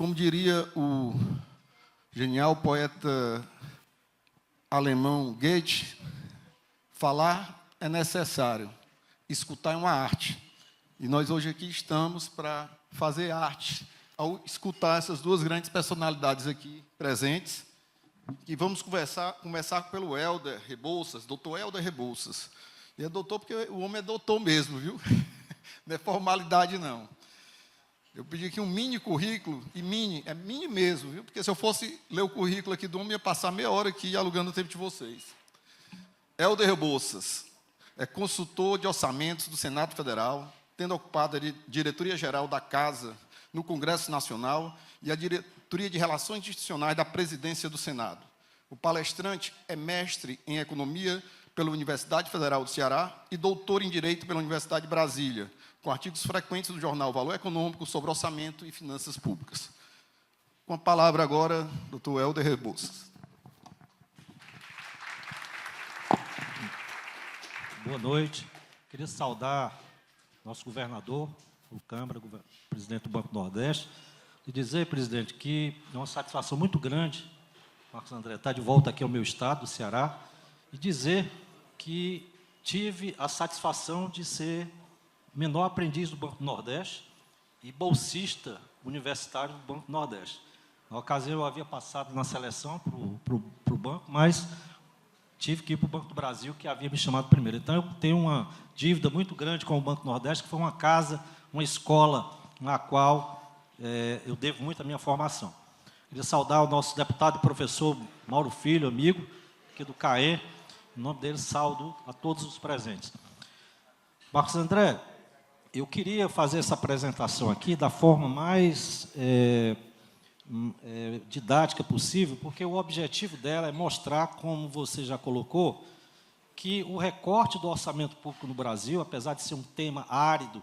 Como diria o genial poeta alemão Goethe, falar é necessário, escutar é uma arte. E nós hoje aqui estamos para fazer arte, ao escutar essas duas grandes personalidades aqui presentes. E vamos começar pelo Helder Rebouças, doutor Helder Rebouças. E é doutor porque o homem é doutor mesmo, viu? Não é formalidade, não. Eu pedi aqui um mini currículo, e é mini mesmo, viu? Porque se eu fosse ler o currículo aqui do homem, ia passar meia hora aqui alugando o tempo de vocês. Helder Rebouças é consultor de orçamentos do Senado Federal, tendo ocupado a diretoria-geral da Casa no Congresso Nacional e a diretoria de Relações Institucionais da Presidência do Senado. O palestrante é mestre em Economia pela Universidade Federal do Ceará e doutor em Direito pela Universidade de Brasília, com artigos frequentes do jornal Valor Econômico sobre orçamento e finanças públicas. Com a palavra agora, doutor Helder Rebouças. Boa noite. Queria saudar nosso governador, o Câmara, presidente do Banco do Nordeste, e dizer, presidente, que é uma satisfação muito grande, Marcos André, estar de volta aqui ao meu estado, do Ceará, e dizer que tive a satisfação de ser menor aprendiz do Banco do Nordeste e bolsista universitário do Banco do Nordeste. Na ocasião, eu havia passado na seleção para o banco, mas tive que ir para o Banco do Brasil, que havia me chamado primeiro. Então, eu tenho uma dívida muito grande com o Banco do Nordeste, que foi uma casa, uma escola, na qual eu devo muito à minha formação. Queria saudar o nosso deputado e professor Mauro Filho, amigo, aqui do CAE. Em nome dele, saudo a todos os presentes. Marcos André, eu queria fazer essa apresentação aqui da forma mais didática possível, porque o objetivo dela é mostrar, como você já colocou, que o recorte do orçamento público no Brasil, apesar de ser um tema árido,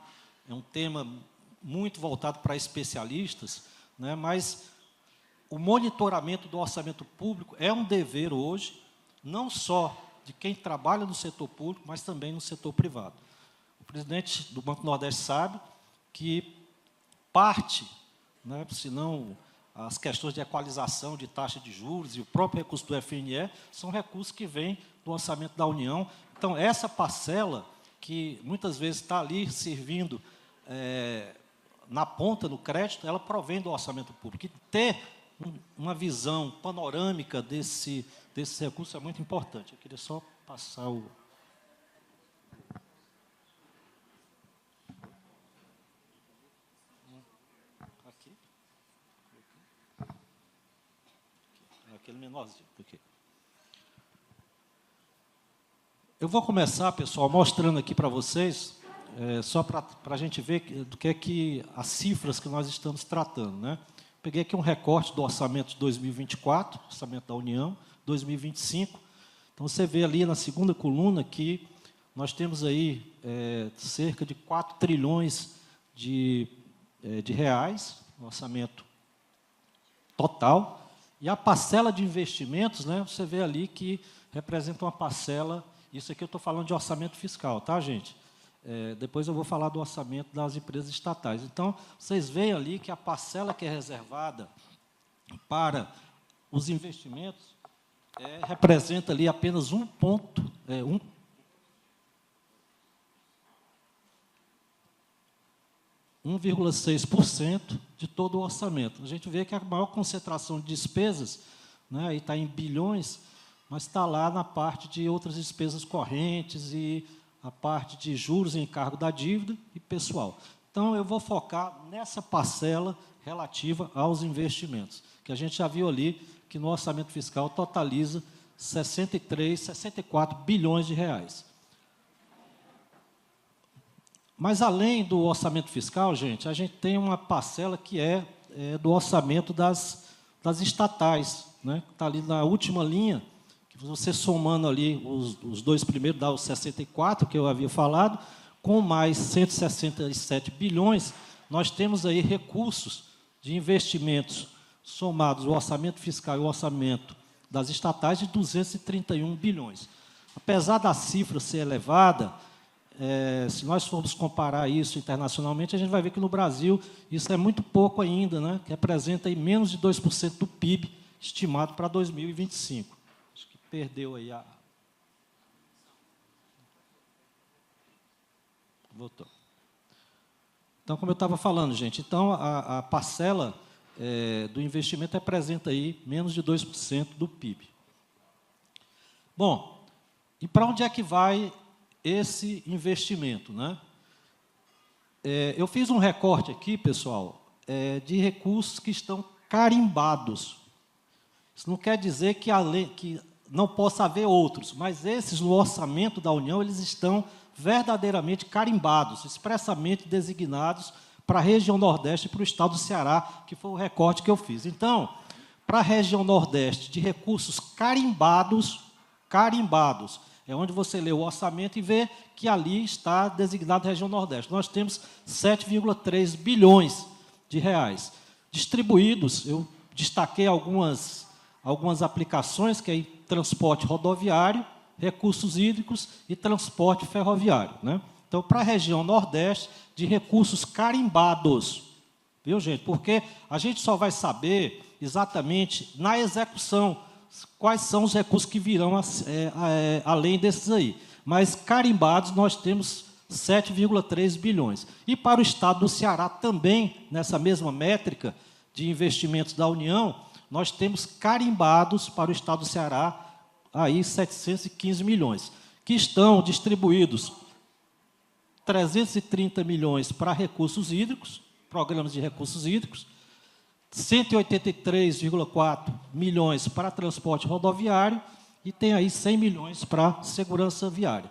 é um tema muito voltado para especialistas, né, mas o monitoramento do orçamento público é um dever hoje, não só de quem trabalha no setor público, mas também no setor privado. O presidente do Banco do Nordeste sabe que parte, né, se não as questões de equalização de taxa de juros e o próprio recurso do FNE são recursos que vêm do orçamento da União. Então, essa parcela, que muitas vezes está ali servindo na ponta, no crédito, ela provém do orçamento público. E ter uma visão panorâmica desse recurso é muito importante. Eu queria só passar o... Aqui. Aquele menorzinho. Aqui. Eu vou começar, pessoal, mostrando aqui para vocês, só para a gente ver do que é que as cifras que nós estamos tratando, né? Peguei aqui um recorte do orçamento de 2024, orçamento da União, 2025. Então, você vê ali na segunda coluna que nós temos aí cerca de 4 trilhões de reais, no orçamento total. E a parcela de investimentos, né, você vê ali que representa uma parcela, isso aqui eu estou falando de orçamento fiscal, tá, gente? Depois eu vou falar do orçamento das empresas estatais. Então, vocês veem ali que a parcela que é reservada para os investimentos representa ali apenas 1,6% de todo o orçamento. A gente vê que a maior concentração de despesas, né, aí está em bilhões, mas está lá na parte de outras despesas correntes e a parte de juros em encargo da dívida e pessoal. Então, eu vou focar nessa parcela relativa aos investimentos, que a gente já viu ali que no orçamento fiscal totaliza 64 bilhões de reais. Mas, além do orçamento fiscal, gente, a gente tem uma parcela que é do orçamento das estatais, né? Está ali na última linha, que você somando ali os dois primeiros, dá os 64, que eu havia falado, com mais 167 bilhões, nós temos aí recursos de investimentos somados o orçamento fiscal e o orçamento das estatais de 231 bilhões. Apesar da cifra ser elevada, se nós formos comparar isso internacionalmente, a gente vai ver que no Brasil isso é muito pouco ainda, né? Que representa aí menos de 2% do PIB estimado para 2025. Acho que perdeu aí a... Voltou. Então, como eu estava falando, gente, então a parcela do investimento representa aí menos de 2% do PIB. Bom, e para onde é que vai esse investimento, né? Eu fiz um recorte aqui, pessoal, de recursos que estão carimbados. Isso não quer dizer que não possa haver outros, mas esses, no orçamento da União, eles estão verdadeiramente carimbados, expressamente designados para a região Nordeste e para o estado do Ceará, que foi o recorte que eu fiz. Então, para a região Nordeste, de recursos carimbados, é onde você lê o orçamento e vê que ali está designado a região Nordeste. Nós temos 7,3 bilhões de reais. Distribuídos, eu destaquei algumas aplicações, que é transporte rodoviário, recursos hídricos e transporte ferroviário, né? Então, para a região Nordeste, de recursos carimbados. Viu, gente? Porque a gente só vai saber exatamente na execução quais são os recursos que virão além desses aí. Mas carimbados nós temos 7,3 bilhões. E para o estado do Ceará também, nessa mesma métrica de investimentos da União, nós temos carimbados para o estado do Ceará aí 715 milhões, que estão distribuídos 330 milhões para recursos hídricos, programas de recursos hídricos, 183,4 milhões para transporte rodoviário e tem aí 100 milhões para segurança viária.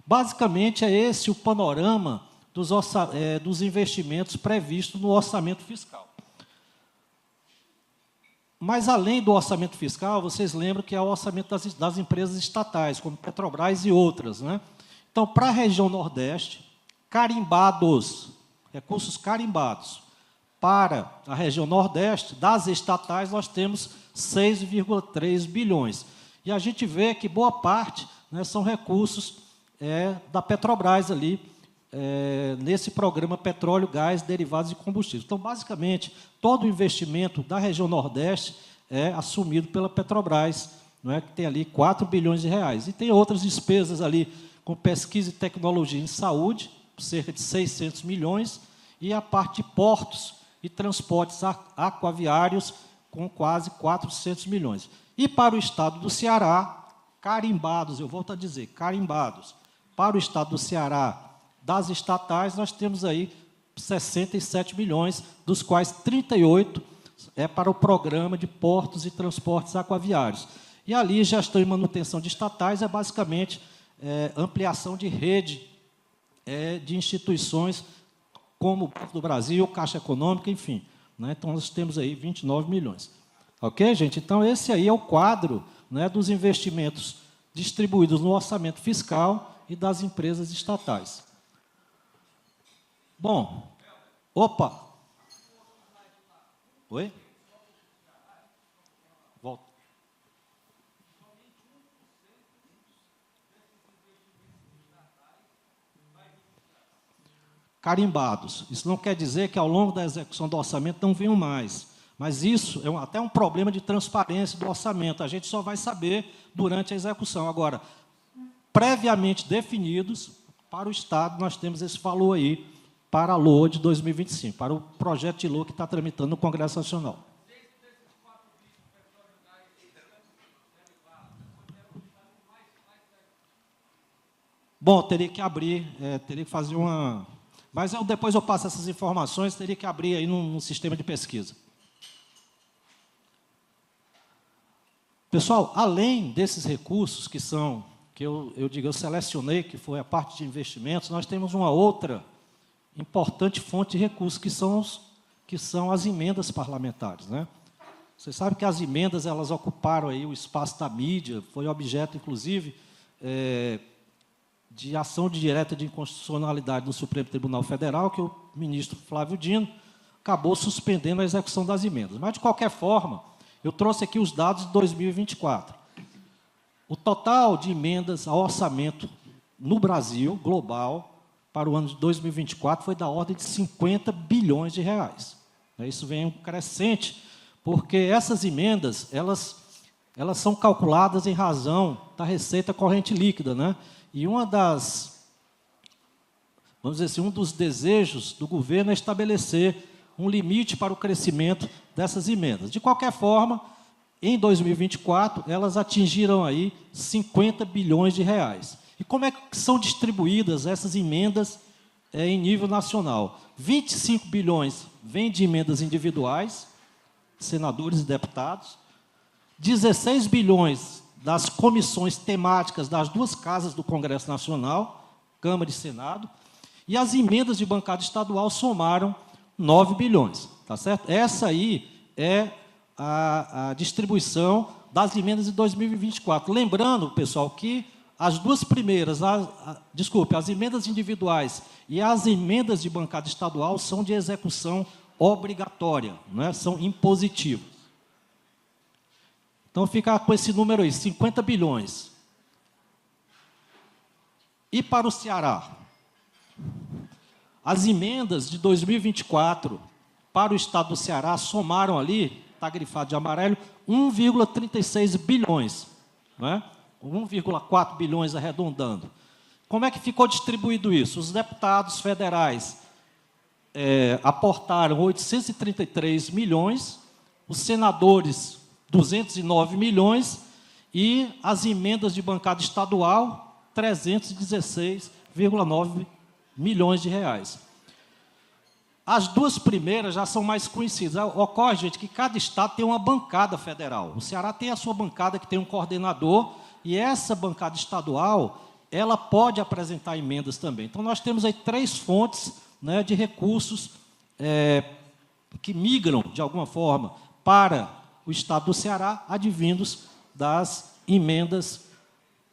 Basicamente, é esse o panorama dos investimentos previstos no orçamento fiscal. Mas, além do orçamento fiscal, vocês lembram que é o orçamento das empresas estatais, como Petrobras e outras, né? Então, para a região Nordeste, carimbados, recursos carimbados, para a região Nordeste, das estatais, nós temos 6,3 bilhões. E a gente vê que boa parte, né, são recursos da Petrobras ali, nesse programa Petróleo, Gás, Derivados e Combustíveis. Então, basicamente, todo o investimento da região Nordeste é assumido pela Petrobras, não é, que tem ali 4 bilhões de reais. E tem outras despesas ali com pesquisa e tecnologia em saúde, cerca de 600 milhões, e a parte de portos e transportes aquaviários, com quase 400 milhões. E para o estado do Ceará, carimbados, eu volto a dizer, carimbados, para o estado do Ceará, das estatais, nós temos aí 67 milhões, dos quais 38 é para o programa de portos e transportes aquaviários. E ali, gestão e manutenção de estatais é basicamente ampliação de rede de instituições como o Banco do Brasil, Caixa Econômica, enfim, né? Então, nós temos aí 29 milhões. Ok, gente? Então, esse aí é o quadro, né, dos investimentos distribuídos no orçamento fiscal e das empresas estatais. Bom, opa. Oi? Volta. Carimbados. Isso não quer dizer que, ao longo da execução do orçamento, não venham mais. Mas isso é até um problema de transparência do orçamento. A gente só vai saber durante a execução. Agora, previamente definidos, para o Estado, nós temos esse valor aí, para a LOA de 2025, para o projeto de LOA que está tramitando no Congresso Nacional. Bom, teria que abrir, teria que fazer uma... Mas depois eu passo essas informações, teria que abrir aí num sistema de pesquisa. Pessoal, além desses recursos que eu selecionei, que foi a parte de investimentos, nós temos uma outra importante fonte de recursos, que são as emendas parlamentares, né? Vocês sabem que as emendas, elas ocuparam aí o espaço da mídia, foi objeto, inclusive, de ação direta de inconstitucionalidade no Supremo Tribunal Federal, que o ministro Flávio Dino acabou suspendendo a execução das emendas. Mas, de qualquer forma, eu trouxe aqui os dados de 2024. O total de emendas ao orçamento no Brasil, global, para o ano de 2024 foi da ordem de 50 bilhões de reais. Isso vem crescente, porque essas emendas, elas são calculadas em razão da receita corrente líquida, né? E vamos dizer assim, um dos desejos do governo é estabelecer um limite para o crescimento dessas emendas. De qualquer forma, em 2024, elas atingiram aí 50 bilhões de reais. E como é que são distribuídas essas emendas em nível nacional? 25 bilhões vêm de emendas individuais, senadores e deputados, 16 bilhões das comissões temáticas das duas casas do Congresso Nacional, Câmara e Senado, e as emendas de bancada estadual somaram 9 bilhões. Tá certo? Essa aí é a distribuição das emendas de 2024. Lembrando, pessoal, que as duas primeiras, as emendas individuais e as emendas de bancada estadual são de execução obrigatória, né? São impositivas. Então, fica com esse número aí, 50 bilhões. E para o Ceará? As emendas de 2024 para o estado do Ceará somaram ali, está grifado de amarelo, 1,36 bilhões. Não é? 1,4 bilhões arredondando. Como é que ficou distribuído isso? Os deputados federais aportaram 833 milhões, os senadores 209 milhões e as emendas de bancada estadual 316,9 milhões de reais. As duas primeiras já são mais conhecidas. Ocorre, gente, que cada estado tem uma bancada federal. O Ceará tem a sua bancada, que tem um coordenador, e essa bancada estadual, ela pode apresentar emendas também. Então, nós temos aí 3 fontes, né, de recursos que migram, de alguma forma, para o estado do Ceará, advindos das emendas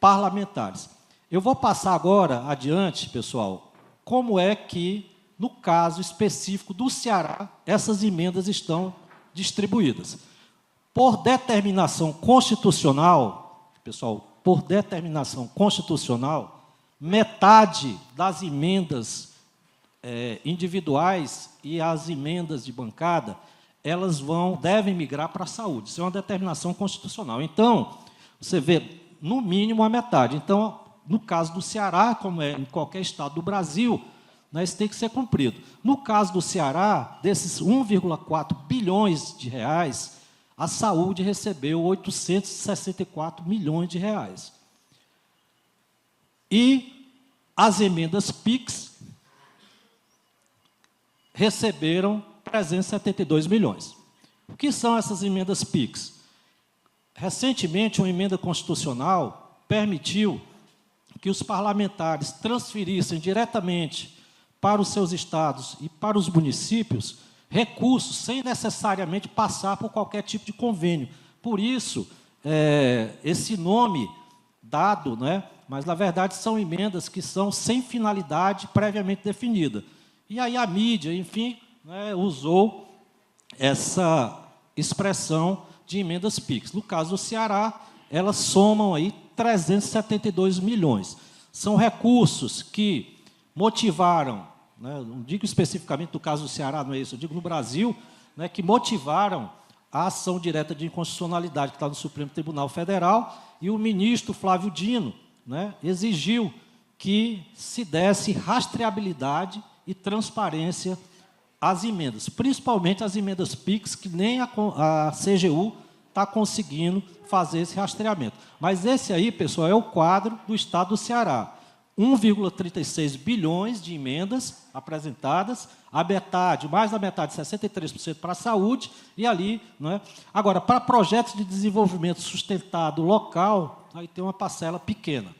parlamentares. Eu vou passar agora adiante, pessoal, como é que, no caso específico do Ceará, essas emendas estão distribuídas. Por determinação constitucional, pessoal, por determinação constitucional, metade das emendas individuais e as emendas de bancada, elas devem migrar para a saúde. Isso é uma determinação constitucional. Então, você vê, no mínimo, a metade. Então, no caso do Ceará, como é em qualquer estado do Brasil, isso tem que ser cumprido. No caso do Ceará, desses 1,4 bilhões de reais, a saúde recebeu 864 milhões de reais. E as emendas PIX receberam 372 milhões. O que são essas emendas PIX? Recentemente, uma emenda constitucional permitiu que os parlamentares transferissem diretamente para os seus estados e para os municípios recursos, sem necessariamente passar por qualquer tipo de convênio. Por isso, esse nome dado, né, mas, na verdade, são emendas que são sem finalidade previamente definida. E aí a mídia, enfim, usou essa expressão de emendas PIX. No caso do Ceará, elas somam aí 372 milhões. São recursos que motivaram, não digo especificamente do caso do Ceará, não é isso, eu digo no Brasil, que motivaram a ação direta de inconstitucionalidade que está no Supremo Tribunal Federal, e o ministro Flávio Dino exigiu que se desse rastreabilidade e transparência às emendas, principalmente as emendas PIX, que nem a CGU está conseguindo fazer esse rastreamento. Mas esse aí, pessoal, é o quadro do estado do Ceará. 1,36 bilhões de emendas apresentadas, a metade, mais da metade, 63% para a saúde, e ali... Agora, para projetos de desenvolvimento sustentado local, aí tem uma parcela pequena.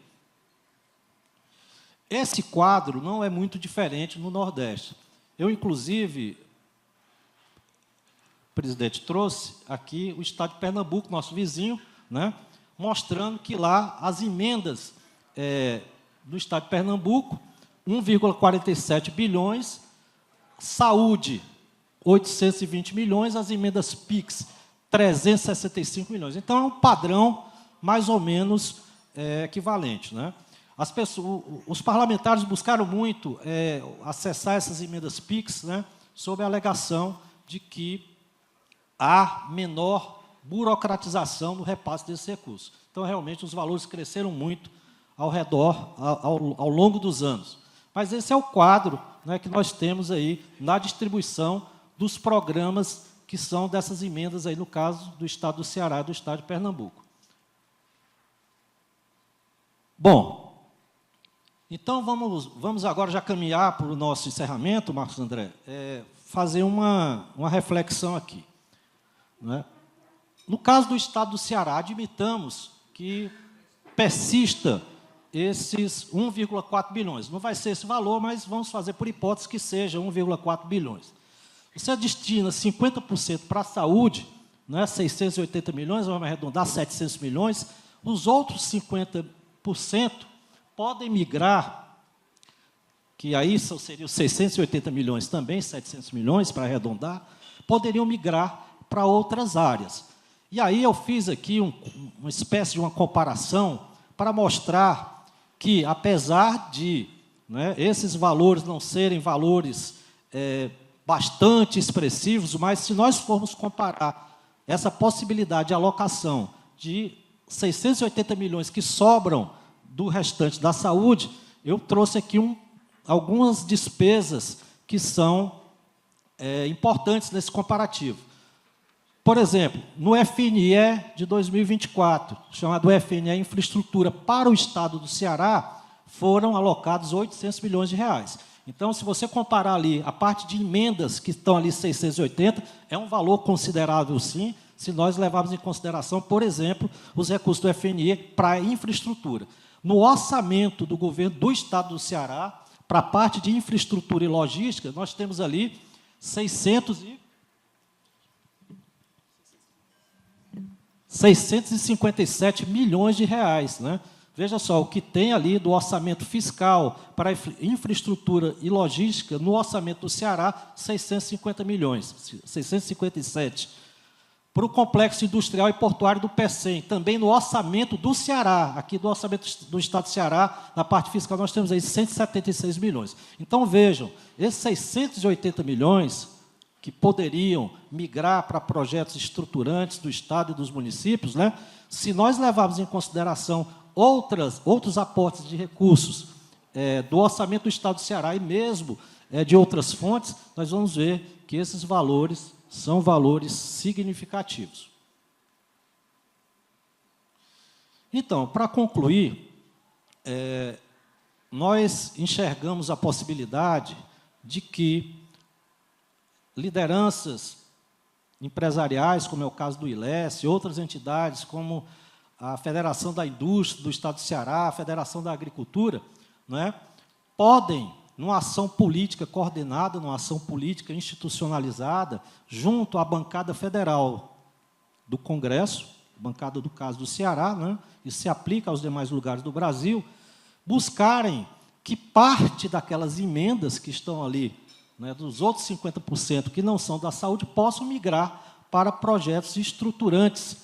Esse quadro não é muito diferente no Nordeste. Eu, inclusive, o presidente trouxe aqui o estado de Pernambuco, nosso vizinho, mostrando que lá as emendas do estado de Pernambuco, 1,47 bilhões, saúde, 820 milhões, as emendas PIX, 365 milhões. Então, é um padrão mais ou menos equivalente. Os parlamentares buscaram muito acessar essas emendas PIX, né, sob a alegação de que há menor burocratização no repasse desses recursos. Então, realmente, os valores cresceram muito ao longo dos anos. Mas esse é o quadro, né, que nós temos aí na distribuição dos programas que são dessas emendas, aí, no caso do Estado do Ceará e do Estado de Pernambuco. Bom, então vamos agora já caminhar para o nosso encerramento, Marcos André, fazer uma reflexão aqui, né? No caso do Estado do Ceará, admitamos que persista esses 1,4 bilhões. Não vai ser esse valor, mas vamos fazer por hipótese que seja 1,4 bilhões. Você destina 50% para a saúde, né, 680 milhões, vamos arredondar 700 milhões, os outros 50% podem migrar, que aí seriam 680 milhões também, 700 milhões para arredondar, poderiam migrar para outras áreas. E aí eu fiz aqui uma espécie de uma comparação para mostrar que, apesar de, né, esses valores não serem valores bastante expressivos, mas se nós formos comparar essa possibilidade de alocação de 680 milhões que sobram do restante da saúde, eu trouxe aqui algumas despesas que são importantes nesse comparativo. Por exemplo, no FNE de 2024, chamado FNE Infraestrutura para o Estado do Ceará, foram alocados 800 milhões de reais. Então, se você comparar ali a parte de emendas que estão ali 680, é um valor considerável, sim, se nós levarmos em consideração, por exemplo, os recursos do FNE para a infraestrutura. No orçamento do governo do Estado do Ceará, para a parte de infraestrutura e logística, nós temos ali 657 milhões de reais, né? Veja só, o que tem ali do orçamento fiscal para infraestrutura e logística, no orçamento do Ceará, 650 milhões, 657. Para o complexo industrial e portuário do PECEM, também no orçamento do Ceará, aqui do orçamento do Estado do Ceará, na parte fiscal, nós temos aí 176 milhões. Então, vejam, esses 680 milhões que poderiam migrar para projetos estruturantes do Estado e dos municípios, né, se nós levarmos em consideração outros aportes de recursos do orçamento do Estado do Ceará e mesmo de outras fontes, nós vamos ver que esses valores são valores significativos. Então, para concluir, nós enxergamos a possibilidade de que lideranças empresariais, como é o caso do ILES, e outras entidades, como a Federação da Indústria do Estado do Ceará, a Federação da Agricultura, né, podem, numa ação política coordenada, numa ação política institucionalizada, junto à bancada federal do Congresso, bancada do caso do Ceará, né, isso se aplica aos demais lugares do Brasil, buscarem que parte daquelas emendas que estão ali, né, dos outros 50% que não são da saúde, possam migrar para projetos estruturantes,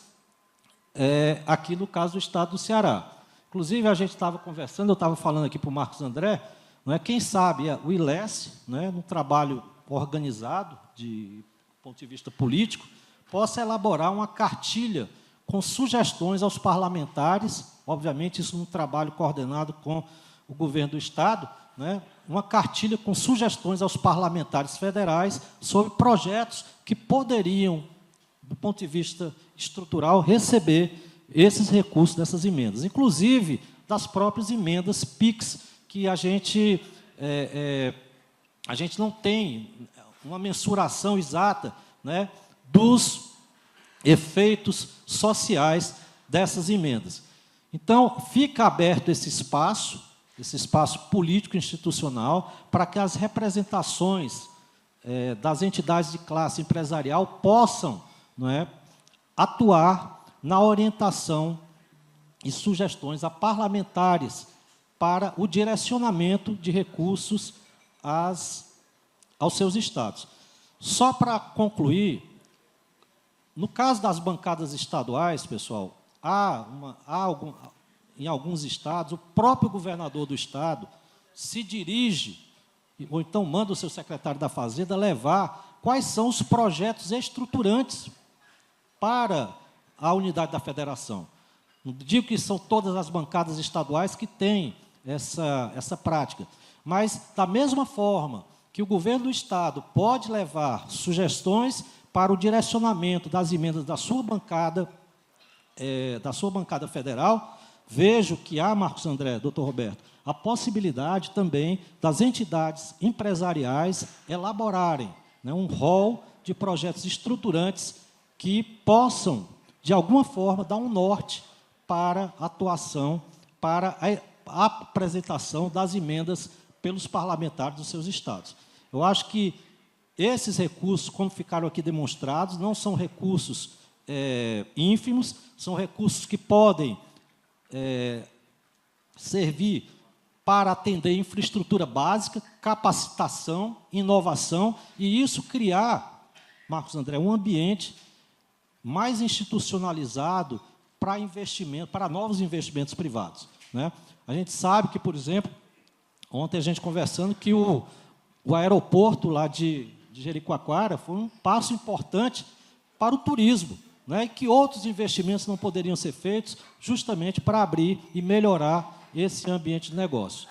aqui no caso do Estado do Ceará. Inclusive, a gente estava conversando, eu estava falando aqui para o Marcos André, não é, quem sabe o ILES, né, num trabalho organizado, do ponto de vista político, possa elaborar uma cartilha com sugestões aos parlamentares, obviamente isso num trabalho coordenado com o governo do Estado, né, uma cartilha com sugestões aos parlamentares federais sobre projetos que poderiam, do ponto de vista estrutural, receber esses recursos dessas emendas, inclusive das próprias emendas PIX, que a gente não tem uma mensuração exata, né, dos efeitos sociais dessas emendas. Então, fica aberto esse espaço político institucional, para que as representações das entidades de classe empresarial possam, não é, atuar na orientação e sugestões a parlamentares para o direcionamento de recursos aos seus estados. Só para concluir, no caso das bancadas estaduais, pessoal, em alguns estados, o próprio governador do estado se dirige, ou então manda o seu secretário da Fazenda levar quais são os projetos estruturantes para a unidade da federação. Não digo que são todas as bancadas estaduais que têm essa prática, mas, da mesma forma que o governo do estado pode levar sugestões para o direcionamento das emendas da sua bancada federal, vejo que há, Marcos André, doutor Roberto, a possibilidade também das entidades empresariais elaborarem, né, um rol de projetos estruturantes que possam, de alguma forma, dar um norte para a atuação, para a apresentação das emendas pelos parlamentares dos seus estados. Eu acho que esses recursos, como ficaram aqui demonstrados, não são recursos ínfimos, são recursos que podem servir para atender infraestrutura básica, capacitação, inovação, e isso criar, Marcos André, um ambiente mais institucionalizado para investimento, para novos investimentos privados, né? A gente sabe que, por exemplo, ontem a gente conversando que o aeroporto lá de Jericoacoara foi um passo importante para o turismo, né? E que outros investimentos não poderiam ser feitos justamente para abrir e melhorar esse ambiente de negócio.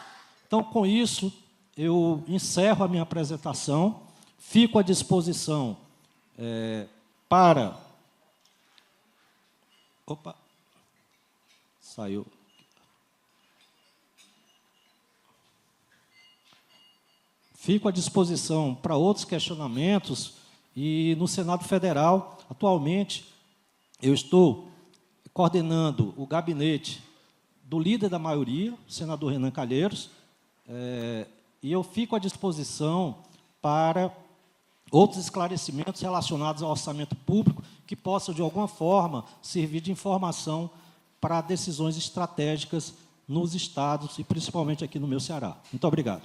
Então, com isso, eu encerro a minha apresentação, fico à disposição para... Opa! Saiu. Fico à disposição para outros questionamentos e, no Senado Federal, atualmente, eu estou coordenando o gabinete do líder da maioria, o senador Renan Calheiros, e eu fico à disposição para outros esclarecimentos relacionados ao orçamento público que possam, de alguma forma, servir de informação para decisões estratégicas nos estados e, principalmente, aqui no meu Ceará. Muito obrigado.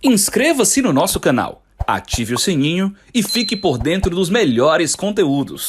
Inscreva-se no nosso canal, ative o sininho e fique por dentro dos melhores conteúdos.